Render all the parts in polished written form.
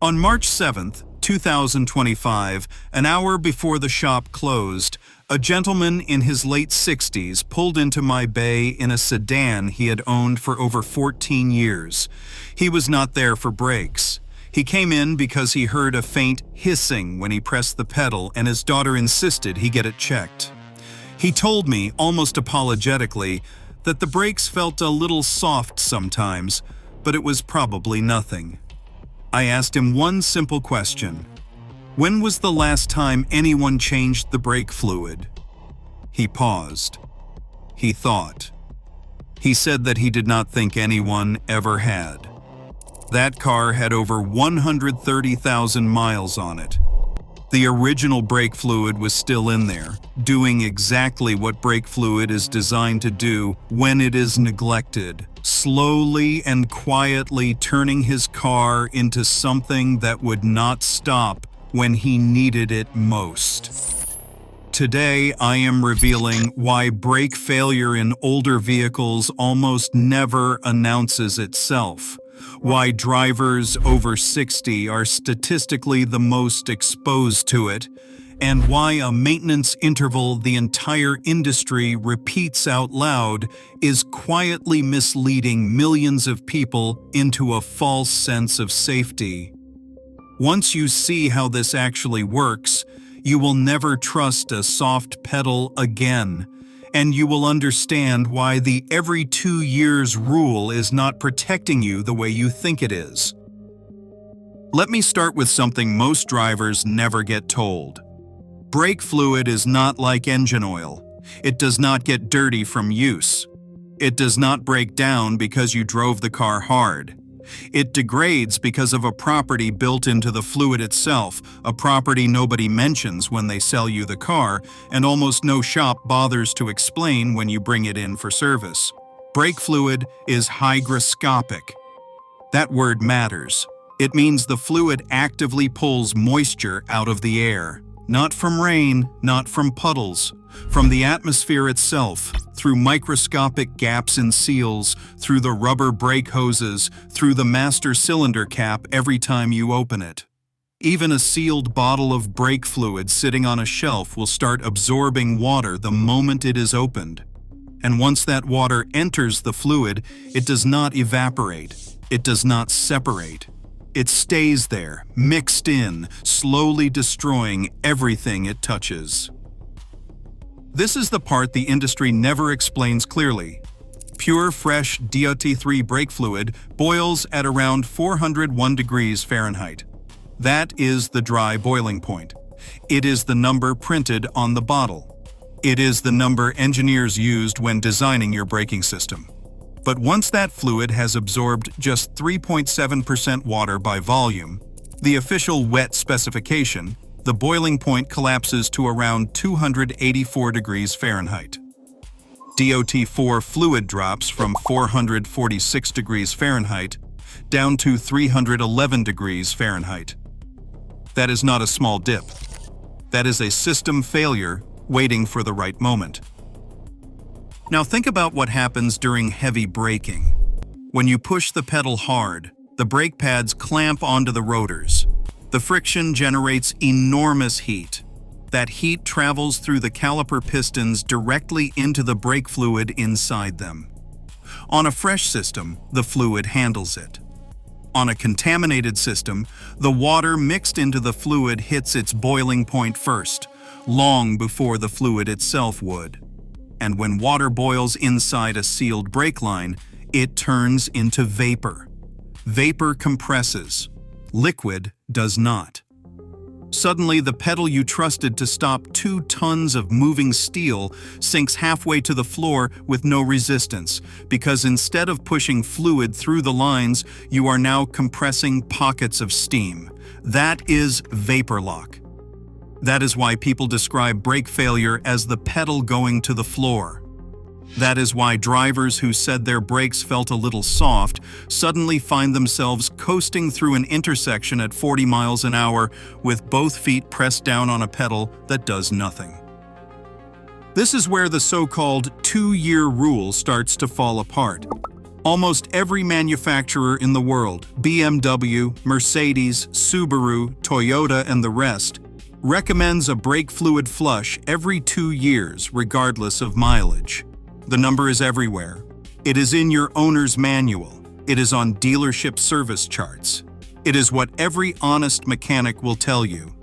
On March 7th, 2025, an hour before the shop closed, a gentleman in his late 60s pulled into my bay in a sedan he had owned for over 14 years. He was not there for brakes. He came in because he heard a faint hissing when he pressed the pedal, and his daughter insisted he get it checked. He told me, almost apologetically, that the brakes felt a little soft sometimes, but it was probably nothing. I asked him one simple question. When was the last time anyone changed the brake fluid? He paused. He thought. He said that he did not think anyone ever had. That car had over 130,000 miles on it. The original brake fluid was still in there, doing exactly what brake fluid is designed to do when it is neglected, slowly and quietly turning his car into something that would not stop when he needed it most. Today, I am revealing why brake failure in older vehicles almost never announces itself, why drivers over 60 are statistically the most exposed to it, and why a maintenance interval the entire industry repeats out loud is quietly misleading millions of people into a false sense of safety. Once you see how this actually works, you will never trust a soft pedal again, and you will understand why the every 2 years rule is not protecting you the way you think it is. Let me start with something most drivers never get told. Brake fluid is not like engine oil. It does not get dirty from use. It does not break down because you drove the car hard. It degrades because of a property built into the fluid itself, a property nobody mentions when they sell you the car, and almost no shop bothers to explain when you bring it in for service. Brake fluid is hygroscopic. That word matters. It means the fluid actively pulls moisture out of the air. Not from rain, not from puddles, from the atmosphere itself, through microscopic gaps in seals, through the rubber brake hoses, through the master cylinder cap every time you open it. Even a sealed bottle of brake fluid sitting on a shelf will start absorbing water the moment it is opened. And once that water enters the fluid, it does not evaporate. It does not separate. It stays there, mixed in, slowly destroying everything it touches. This is the part the industry never explains clearly. Pure, fresh DOT3 brake fluid boils at around 401 degrees Fahrenheit. That is the dry boiling point. It is the number printed on the bottle. It is the number engineers used when designing your braking system. But once that fluid has absorbed just 3.7% water by volume, the official wet specification, the boiling point collapses to around 284 degrees Fahrenheit. DOT4 fluid drops from 446 degrees Fahrenheit down to 311 degrees Fahrenheit. That is not a small dip. That is a system failure waiting for the right moment. Now think about what happens during heavy braking. When you push the pedal hard, the brake pads clamp onto the rotors. The friction generates enormous heat. That heat travels through the caliper pistons directly into the brake fluid inside them. On a fresh system, the fluid handles it. On a contaminated system, the water mixed into the fluid hits its boiling point first, long before the fluid itself would. And when water boils inside a sealed brake line, it turns into vapor. Vapor compresses. Liquid does not. Suddenly, the pedal you trusted to stop 2 tons of moving steel sinks halfway to the floor with no resistance, because instead of pushing fluid through the lines, you are now compressing pockets of steam. That is vapor lock. That is why people describe brake failure as the pedal going to the floor. That is why drivers who said their brakes felt a little soft suddenly find themselves coasting through an intersection at 40 miles an hour with both feet pressed down on a pedal that does nothing. This is where the so-called 2-year rule starts to fall apart. Almost every manufacturer in the world, BMW, Mercedes, Subaru, Toyota, and the rest, recommends a brake fluid flush every 2 years, regardless of mileage. The number is everywhere. It is in your owner's manual. It is on dealership service charts. It is what every honest mechanic will tell you.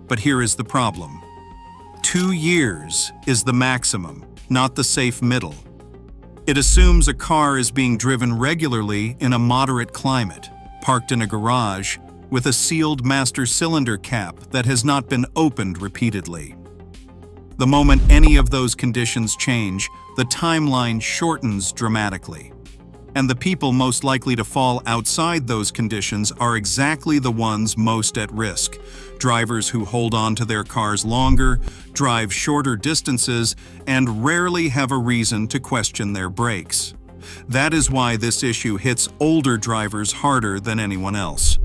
But here is the problem. 2 years is the maximum, not the safe middle. It assumes a car is being driven regularly in a moderate climate, parked in a garage, with a sealed master cylinder cap that has not been opened repeatedly. The moment any of those conditions change, the timeline shortens dramatically. And the people most likely to fall outside those conditions are exactly the ones most at risk. Drivers who hold on to their cars longer, drive shorter distances, and rarely have a reason to question their brakes. That is why this issue hits older drivers harder than anyone else.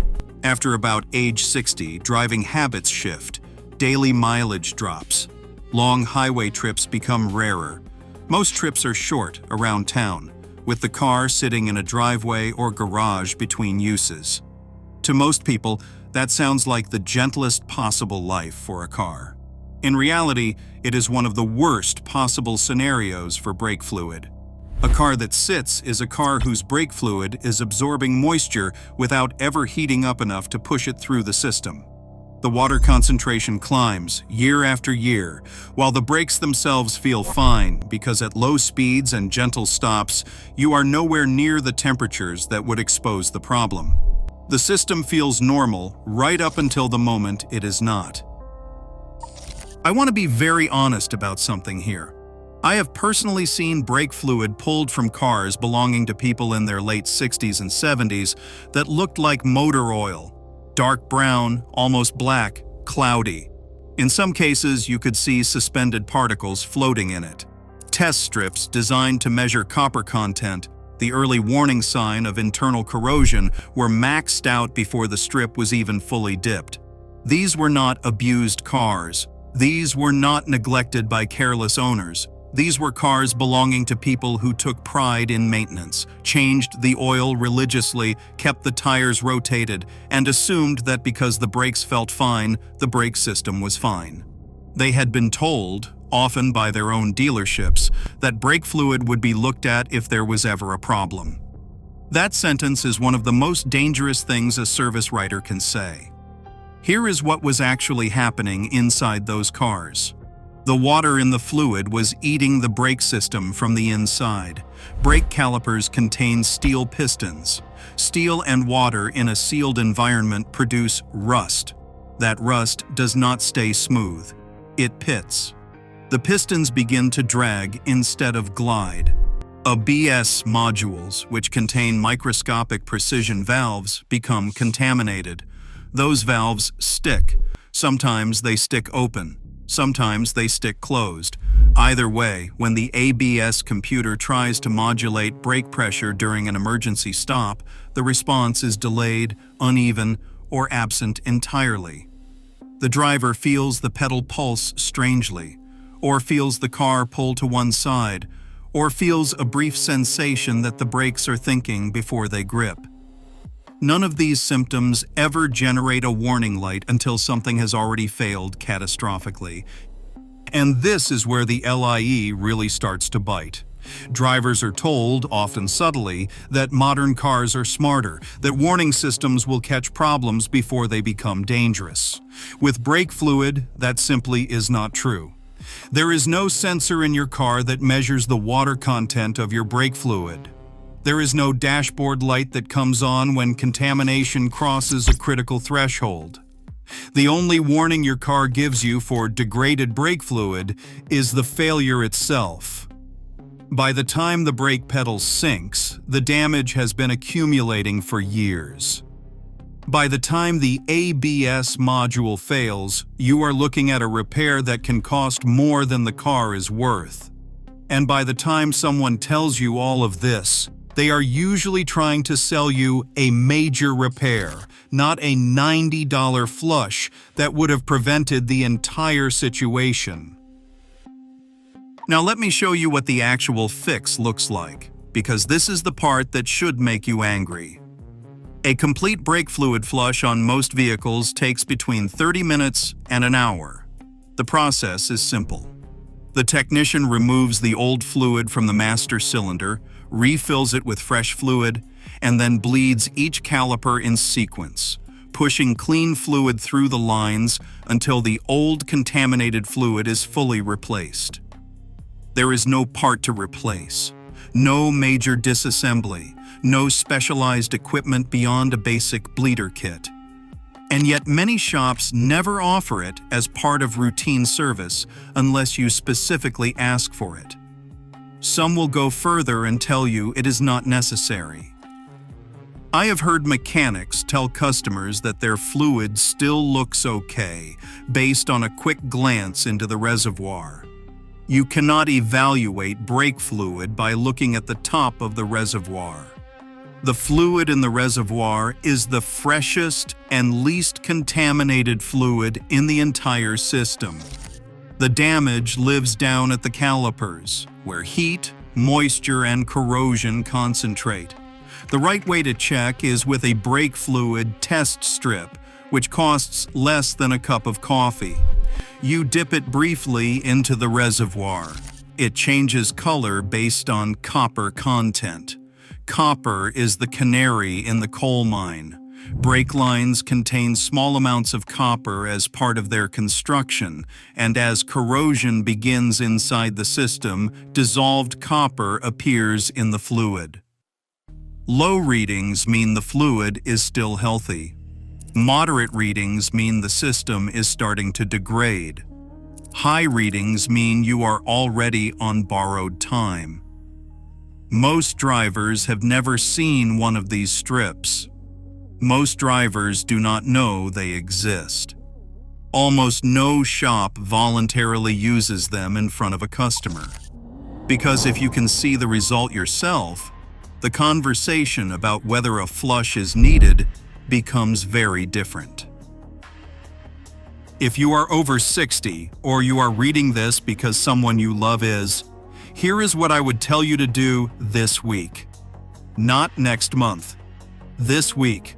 After about age 60, driving habits shift, daily mileage drops. Long highway trips become rarer. Most trips are short, around town, with the car sitting in a driveway or garage between uses. To most people, that sounds like the gentlest possible life for a car. In reality, it is one of the worst possible scenarios for brake fluid. A car that sits is a car whose brake fluid is absorbing moisture without ever heating up enough to push it through the system. The water concentration climbs year after year, while the brakes themselves feel fine because at low speeds and gentle stops, you are nowhere near the temperatures that would expose the problem. The system feels normal right up until the moment it is not. I want to be very honest about something here. I have personally seen brake fluid pulled from cars belonging to people in their late 60s and 70s that looked like motor oil. Dark brown, almost black, cloudy. In some cases, you could see suspended particles floating in it. Test strips designed to measure copper content, the early warning sign of internal corrosion, were maxed out before the strip was even fully dipped. These were not abused cars. These were not neglected by careless owners. These were cars belonging to people who took pride in maintenance, changed the oil religiously, kept the tires rotated, and assumed that because the brakes felt fine, the brake system was fine. They had been told, often by their own dealerships, that brake fluid would be looked at if there was ever a problem. That sentence is one of the most dangerous things a service writer can say. Here is what was actually happening inside those cars. The water in the fluid was eating the brake system from the inside. Brake calipers contain steel pistons. Steel and water in a sealed environment produce rust. That rust does not stay smooth. It pits. The pistons begin to drag instead of glide. ABS modules, which contain microscopic precision valves, become contaminated. Those valves stick. Sometimes they stick open. Sometimes they stick closed. Either way, when the ABS computer tries to modulate brake pressure during an emergency stop, the response is delayed, uneven, or absent entirely. The driver feels the pedal pulse strangely, or feels the car pull to one side, or feels a brief sensation that the brakes are thinking before they grip. None of these symptoms ever generate a warning light until something has already failed catastrophically. And this is where the LIE really starts to bite. Drivers are told, often subtly, that modern cars are smarter, that warning systems will catch problems before they become dangerous. With brake fluid, that simply is not true. There is no sensor in your car that measures the water content of your brake fluid. There is no dashboard light that comes on when contamination crosses a critical threshold. The only warning your car gives you for degraded brake fluid is the failure itself. By the time the brake pedal sinks, the damage has been accumulating for years. By the time the ABS module fails, you are looking at a repair that can cost more than the car is worth. And by the time someone tells you all of this, they are usually trying to sell you a major repair, not a $90 flush that would have prevented the entire situation. Now let me show you what the actual fix looks like. because this is the part that should make you angry. A complete brake fluid flush on most vehicles takes between 30 minutes and an hour. The process is simple. The technician removes the old fluid from the master cylinder, refills it with fresh fluid, and then bleeds each caliper in sequence, pushing clean fluid through the lines until the old contaminated fluid is fully replaced. There is no part to replace, no major disassembly, no specialized equipment beyond a basic bleeder kit. And yet many shops never offer it as part of routine service unless you specifically ask for it. Some will go further and tell you it is not necessary. I have heard mechanics tell customers that their fluid still looks okay based on a quick glance into the reservoir. You cannot evaluate brake fluid by looking at the top of the reservoir. The fluid in the reservoir is the freshest and least contaminated fluid in the entire system. The damage lives down at the calipers, where heat, moisture, and corrosion concentrate. The right way to check is with a brake fluid test strip, which costs less than a cup of coffee. You dip it briefly into the reservoir. It changes color based on copper content. Copper is the canary in the coal mine. Brake lines contain small amounts of copper as part of their construction, and as corrosion begins inside the system, dissolved copper appears in the fluid. Low readings mean the fluid is still healthy. Moderate readings mean the system is starting to degrade. High readings mean you are already on borrowed time. Most drivers have never seen one of these strips. Most drivers do not know they exist. Almost no shop voluntarily uses them in front of a customer. Because if you can see the result yourself, the conversation about whether a flush is needed becomes very different. If you are over 60 or you are reading this because someone you love is, here is what I would tell you to do this week. Not next month. This week.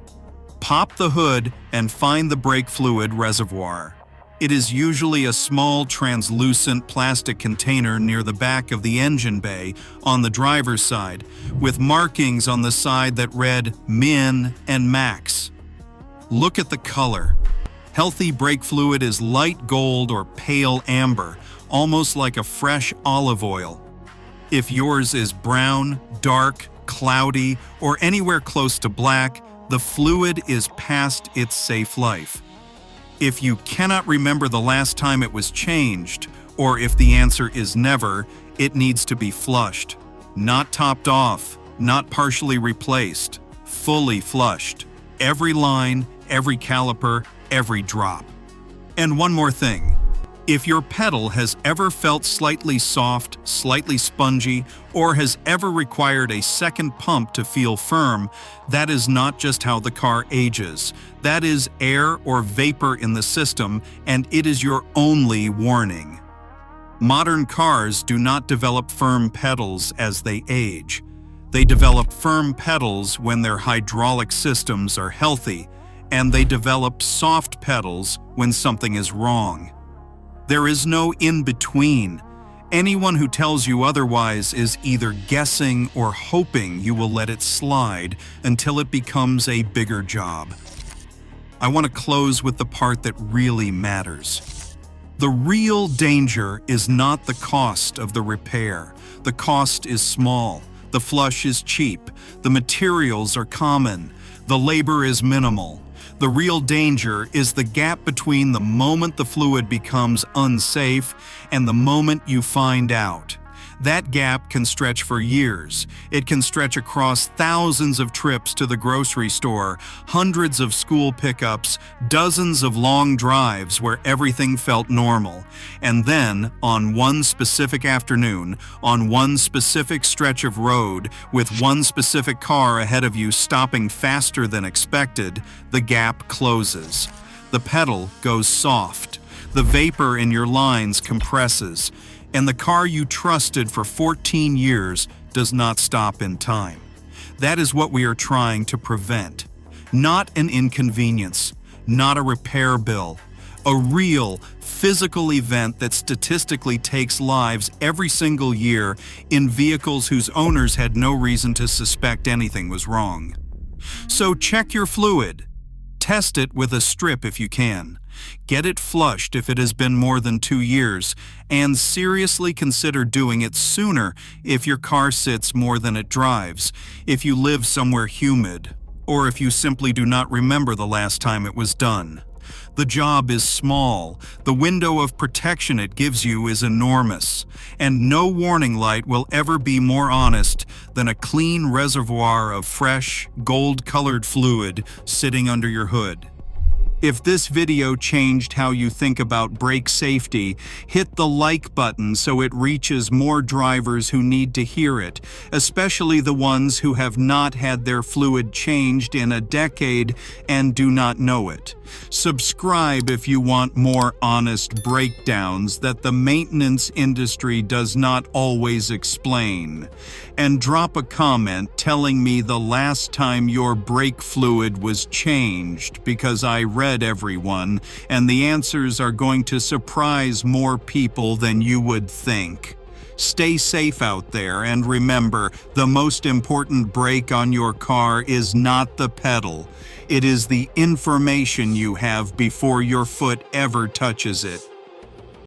Pop the hood and find the brake fluid reservoir. It is usually a small translucent plastic container near the back of the engine bay on the driver's side, with markings on the side that read Min and Max. Look at the color. Healthy brake fluid is light gold or pale amber, almost like a fresh olive oil. If yours is brown, dark, cloudy, or anywhere close to black, the fluid is past its safe life. If you cannot remember the last time it was changed, or if the answer is never, it needs to be flushed. Not topped off, not partially replaced, fully flushed. Every line, every caliper, every drop. And one more thing. If your pedal has ever felt slightly soft, slightly spongy, or has ever required a second pump to feel firm, that is not just how the car ages. That is air or vapor in the system, and it is your only warning. Modern cars do not develop firm pedals as they age. They develop firm pedals when their hydraulic systems are healthy, and they develop soft pedals when something is wrong. There is no in-between. Anyone who tells you otherwise is either guessing or hoping you will let it slide until it becomes a bigger job. I want to close with the part that really matters. The real danger is not the cost of the repair. The cost is small. The flush is cheap. The materials are common. The labor is minimal. The real danger is the gap between the moment the fluid becomes unsafe and the moment you find out. That gap can stretch for years. It can stretch across thousands of trips to the grocery store, hundreds of school pickups, dozens of long drives where everything felt normal. And then, on one specific afternoon, on one specific stretch of road, with one specific car ahead of you stopping faster than expected, the gap closes. The pedal goes soft. The vapor in your lines compresses. And the car you trusted for 14 years does not stop in time. That is what we are trying to prevent. Not an inconvenience, not a repair bill. A real, physical event that statistically takes lives every single year in vehicles whose owners had no reason to suspect anything was wrong. So check your fluid. Test it with a strip if you can. Get it flushed if it has been more than 2 years, and seriously consider doing it sooner if your car sits more than it drives, if you live somewhere humid, or if you simply do not remember the last time it was done. The job is small, the window of protection it gives you is enormous, and no warning light will ever be more honest than a clean reservoir of fresh, gold-colored fluid sitting under your hood. If this video changed how you think about brake safety, hit the like button so it reaches more drivers who need to hear it, especially the ones who have not had their fluid changed in a decade and do not know it. Subscribe if you want more honest breakdowns that the maintenance industry does not always explain. And drop a comment telling me the last time your brake fluid was changed, because I read everyone, and the answers are going to surprise more people than you would think. Stay safe out there, and remember, the most important brake on your car is not the pedal. It is the information you have before your foot ever touches it.